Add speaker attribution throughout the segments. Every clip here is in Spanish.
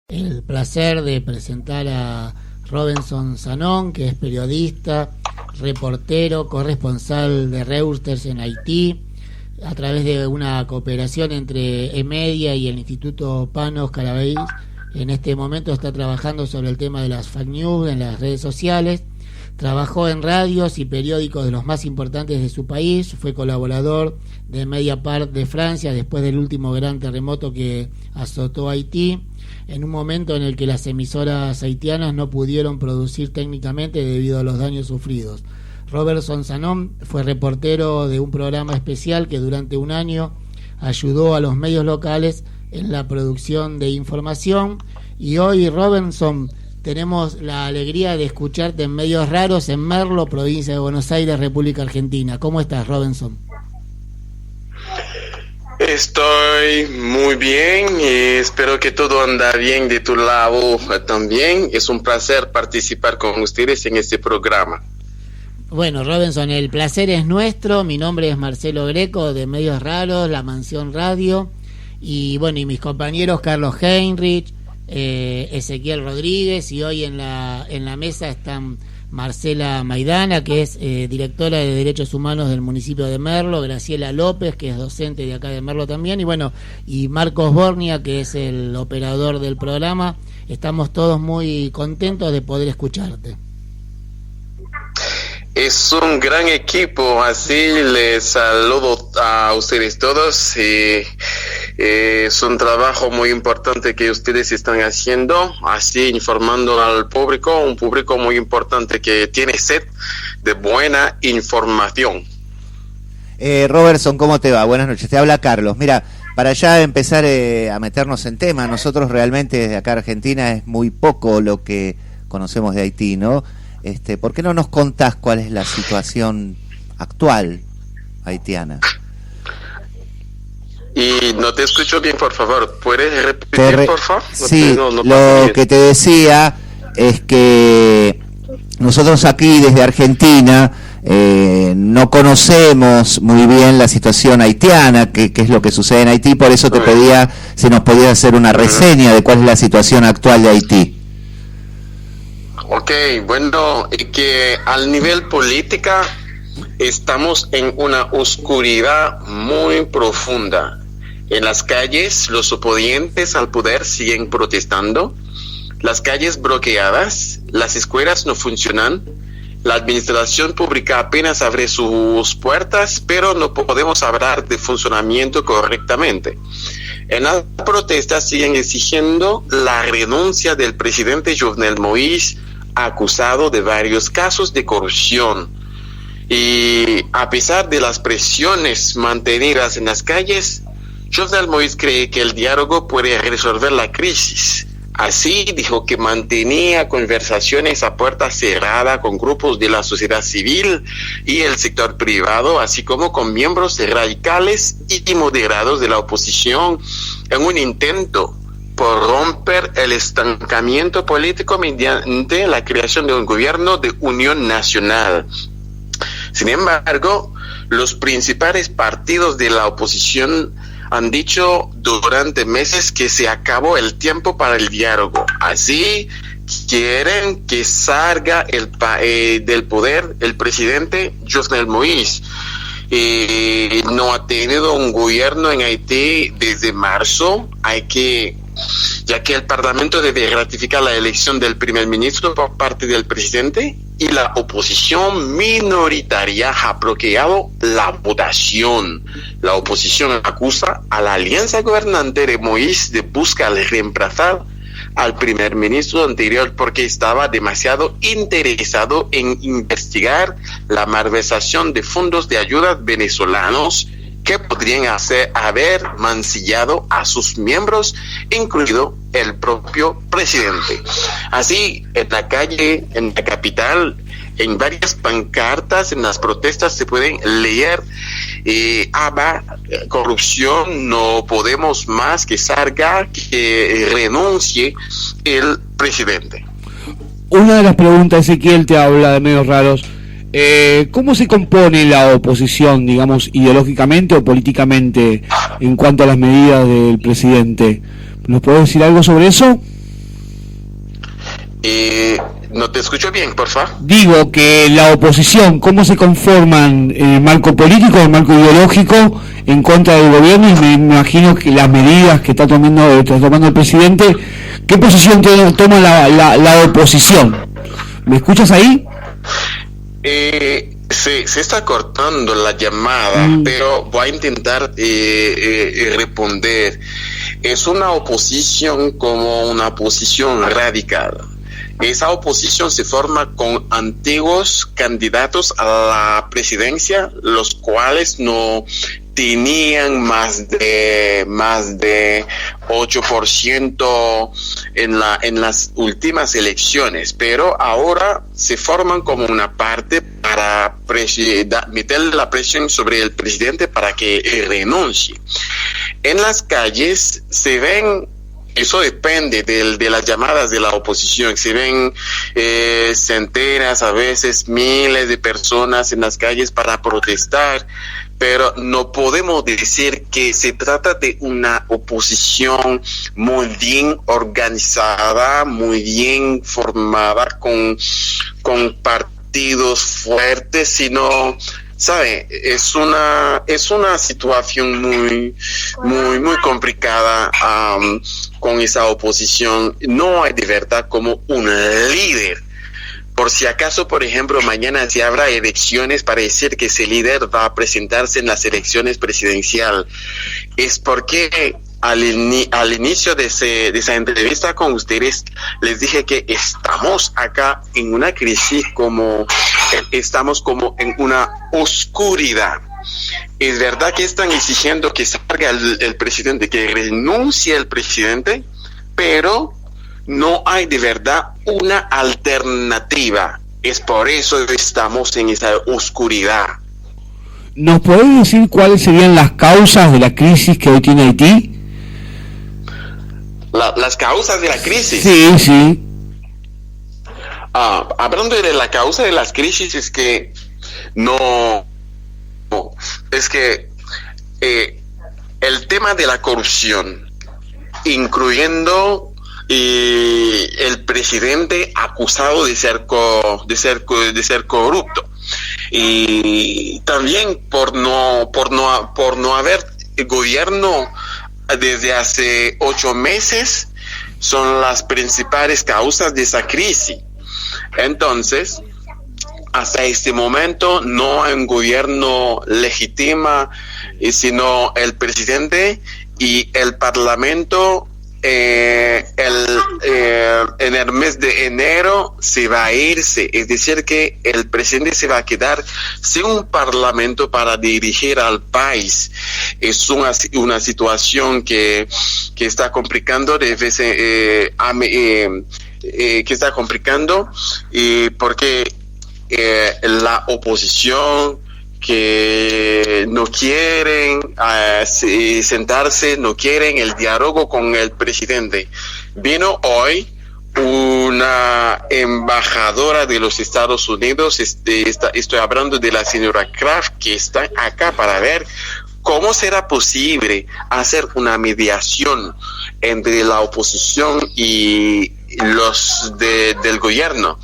Speaker 1: El placer de presentar a Robinson Zanón, que es periodista, reportero, corresponsal de Reuters en Haití, a través de una cooperación entre EMedia y el Instituto Panos Carabeis. En este momento está trabajando sobre el tema de las fake news en las redes sociales. Trabajó en radios y periódicos de los más importantes de su país, fue colaborador de Mediapart de Francia después del último gran terremoto que azotó Haití, en un momento en el que las emisoras haitianas no pudieron producir técnicamente debido a los daños sufridos. Robinson Zanón fue reportero de un programa especial que durante un año ayudó a los medios locales en la producción de información, y hoy, Robinson, tenemos la alegría de escucharte en Medios Raros en Merlo, provincia de Buenos Aires, República Argentina. ¿Cómo estás, Robinson?
Speaker 2: Estoy muy bien y espero que todo anda bien de tu lado también. Es un placer participar con ustedes en este programa.
Speaker 1: Bueno, Robinson, el placer es nuestro. Mi nombre es Marcelo Greco, de Medios Raros, La Mansión Radio, y bueno, y mis compañeros Carlos Heinrich, Ezequiel Rodríguez, y hoy en la mesa están Marcela Maidana, que es directora de Derechos Humanos del municipio de Merlo, Graciela López, que es docente de acá de Merlo también, y bueno, y Marcos Bornia, que es el operador del programa. Estamos todos muy contentos de poder escucharte.
Speaker 2: Es un gran equipo, así les saludo a ustedes todos. Es un trabajo muy importante que ustedes están haciendo, así informando al público, un público muy importante que tiene sed de buena información.
Speaker 3: Robertson, ¿cómo te va? Buenas noches, te habla Carlos. Mira, para ya empezar a meternos en tema, nosotros realmente desde acá Argentina es muy poco lo que conocemos de Haití, ¿no? ¿Por qué no nos contás cuál es la situación actual haitiana?
Speaker 2: Y no te escucho bien, por favor. ¿Puedes repetir, por favor?
Speaker 3: Sí, lo que te decía es que nosotros aquí desde Argentina no conocemos muy bien la situación haitiana, qué es lo que sucede en Haití, por eso te pedía si nos podías hacer una reseña de cuál es la situación actual de Haití.
Speaker 2: Ok, bueno, que al nivel política estamos en una oscuridad muy profunda. En las calles, los oponentes al poder siguen protestando, las calles bloqueadas, las escuelas no funcionan, la administración pública apenas abre sus puertas, pero no podemos hablar de funcionamiento correctamente. En las protestas siguen exigiendo la renuncia del presidente Jovenel Moïse, acusado de varios casos de corrupción. Y a pesar de las presiones mantenidas en las calles, Jovenel Moïse cree que el diálogo puede resolver la crisis. Así dijo que mantenía conversaciones a puerta cerrada con grupos de la sociedad civil y el sector privado, así como con miembros radicales y moderados de la oposición, en un intento por romper el estancamiento político mediante la creación de un gobierno de unión nacional. Sin embargo, los principales partidos de la oposición han dicho durante meses que se acabó el tiempo para el diálogo. Así, quieren que salga del poder el presidente Jovenel Moïse. No ha tenido un gobierno en Haití desde marzo, ya que el Parlamento debe ratificar la elección del primer ministro por parte del presidente, y la oposición minoritaria ha bloqueado la votación. La oposición acusa a la alianza gobernante de Moïse de buscar reemplazar al primer ministro anterior porque estaba demasiado interesado en investigar la malversación de fondos de ayuda venezolanos que podrían haber mancillado a sus miembros, incluido el propio presidente. Así, en la calle, en la capital, en varias pancartas, en las protestas se pueden leer corrupción, no podemos más, que salga, que renuncie el presidente.
Speaker 4: Una de las preguntas, Ezequiel te habla de Medios Raros. ¿Cómo se compone la oposición, digamos, ideológicamente o políticamente en cuanto a las medidas del presidente? ¿Nos puede decir algo sobre eso?
Speaker 2: No te escucho bien, por favor.
Speaker 4: Digo que la oposición, ¿cómo se conforman en el marco político, el marco ideológico en contra del gobierno? Y me imagino que las medidas que está tomando el presidente, ¿qué posición toma la oposición? ¿Me escuchas ahí?
Speaker 2: Se está cortando la llamada, pero voy a intentar responder. Es una oposición como una oposición radical. Esa oposición se forma con antiguos candidatos a la presidencia, los cuales no tenían más de 8% en las últimas elecciones, pero ahora se forman como una parte para meter la presión sobre el presidente para que renuncie. En las calles se ven, eso depende de las llamadas de la oposición, se ven centenas, a veces miles de personas en las calles para protestar, pero no podemos decir que se trata de una oposición muy bien organizada, muy bien formada, con partidos fuertes, sino, ¿sabe? Es una situación muy complicada con esa oposición. No hay de verdad como un líder. Por si acaso, por ejemplo, mañana si habrá elecciones para decir que ese líder va a presentarse en las elecciones presidenciales, es porque al inicio de esa entrevista con ustedes les dije que estamos acá en una crisis, estamos como en una oscuridad. Es verdad que están exigiendo que salga el presidente, que renuncie el presidente, pero no hay de verdad una alternativa. Es por eso que estamos en esa oscuridad.
Speaker 4: ¿Nos podés decir cuáles serían las causas de la crisis que hoy tiene Haití?
Speaker 2: Las causas de la crisis.
Speaker 4: Sí.
Speaker 2: Hablando de la causa de las crisis, es que el tema de la corrupción, incluyendo el presidente acusado de ser corrupto, y también por no haber gobierno desde hace 8 meses, son las principales causas de esa crisis. Entonces, hasta este momento no hay un gobierno legítimo, sino el presidente y el parlamento. En el mes de enero se va a irse, es decir que el presidente se va a quedar sin un parlamento para dirigir al país. Es una situación que está complicando que está complicando porque la oposición que no quieren sentarse, no quieren el diálogo con el presidente. Vino hoy una embajadora de los Estados Unidos, estoy hablando de la señora Kraft, que está acá para ver cómo será posible hacer una mediación entre la oposición y los del gobierno.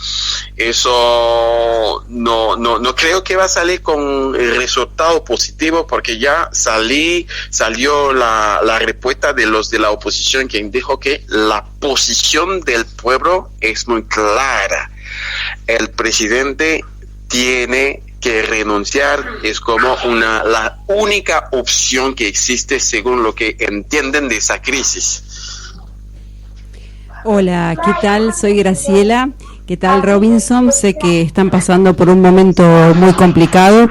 Speaker 2: Eso no creo que va a salir con el resultado positivo, porque ya salió la respuesta de los de la oposición, quien dijo que la posición del pueblo es muy clara. El presidente tiene que renunciar, es como la única opción que existe según lo que entienden de esa crisis.
Speaker 5: Hola, ¿qué tal? Soy Graciela. ¿Qué tal, Robinson? Sé que están pasando por un momento muy complicado.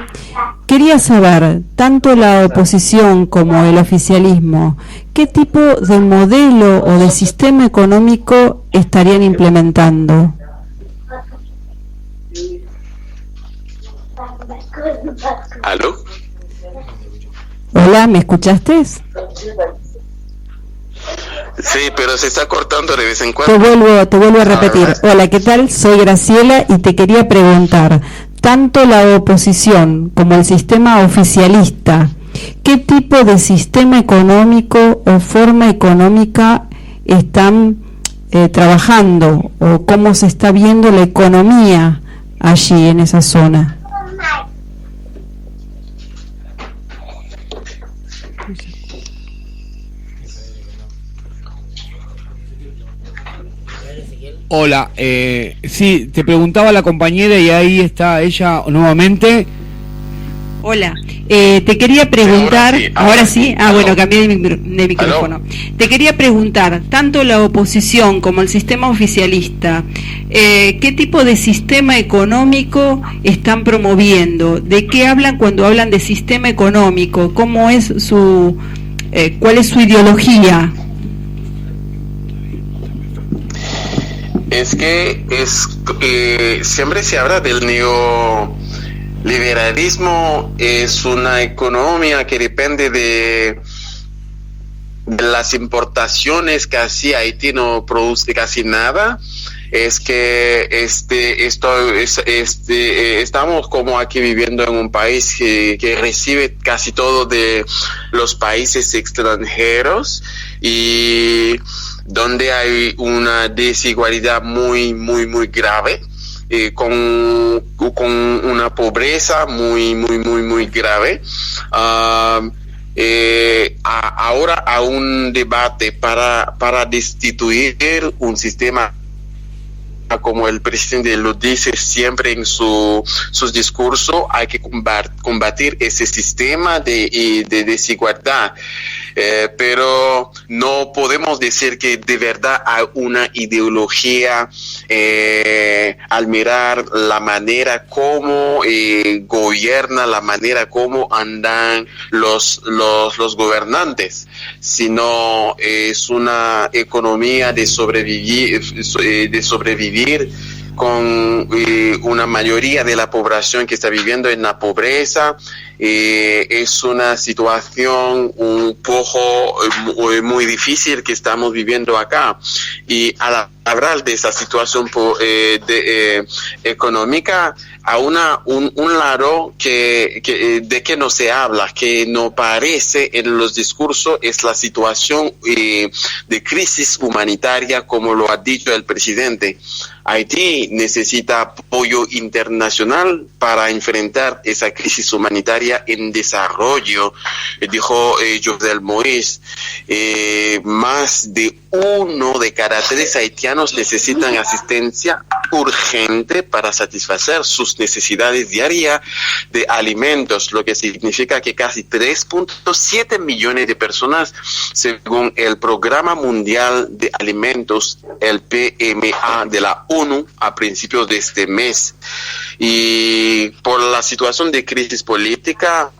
Speaker 5: Quería saber, tanto la oposición como el oficialismo, ¿qué tipo de modelo o de sistema económico estarían implementando?
Speaker 2: ¿Aló?
Speaker 5: Hola, ¿me escuchaste?
Speaker 2: Sí, pero se está cortando de vez en cuando.
Speaker 5: Te vuelvo a repetir. Hola, ¿qué tal? Soy Graciela y te quería preguntar, tanto la oposición como el sistema oficialista, ¿qué tipo de sistema económico o forma económica están trabajando o cómo se está viendo la economía allí en esa zona.
Speaker 4: Hola, sí, te preguntaba la compañera y ahí está ella nuevamente.
Speaker 5: Hola, te quería preguntar, ahora sí, bueno, cambié de micrófono.
Speaker 2: ¿Aló?
Speaker 5: Te quería preguntar, tanto la oposición como el sistema oficialista, ¿qué tipo de sistema económico están promoviendo? ¿De qué hablan cuando hablan de sistema económico? ¿Cómo es cuál es su ideología?
Speaker 2: Es que siempre se habla del neoliberalismo. Es una economía que depende de las importaciones. Casi Haití no produce casi nada. Es que estamos como aquí viviendo en un país que recibe casi todo de los países extranjeros y donde hay una desigualdad muy grave, con una pobreza muy grave. Ahora hay un debate para destituir un sistema, como el presidente lo dice siempre en sus discursos. Hay que combatir ese sistema de desigualdad. Pero no podemos decir que de verdad hay una ideología al mirar la manera como gobierna, la manera como andan los gobernantes, sino es una economía de sobrevivir con una mayoría de la población que está viviendo en la pobreza. Es una situación un poco muy difícil que estamos viviendo acá, y al hablar de esa situación económica, a un lado de que no se habla, que no parece en los discursos, es la situación de crisis humanitaria, como lo ha dicho el presidente. Haití necesita apoyo internacional para enfrentar esa crisis humanitaria en desarrollo, dijo Jovenel Moïse. Más de 1 de cada 3 haitianos necesitan asistencia urgente para satisfacer sus necesidades diarias de alimentos, lo que significa que casi 3.7 millones de personas, según el Programa Mundial de Alimentos, el PMA de la ONU, a principios de este mes. Y por la situación de crisis política,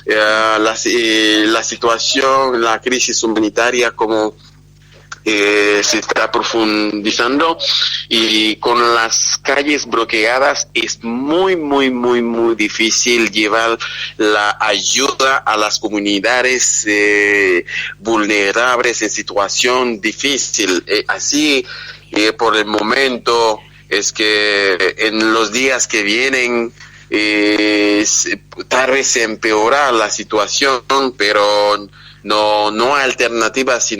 Speaker 2: la situación, la crisis humanitaria, como se está profundizando, y con las calles bloqueadas es muy difícil llevar la ayuda a las comunidades vulnerables en situación difícil. Así, por el momento, es que en los días que vienen tal vez se empeora la situación, pero no hay alternativa sino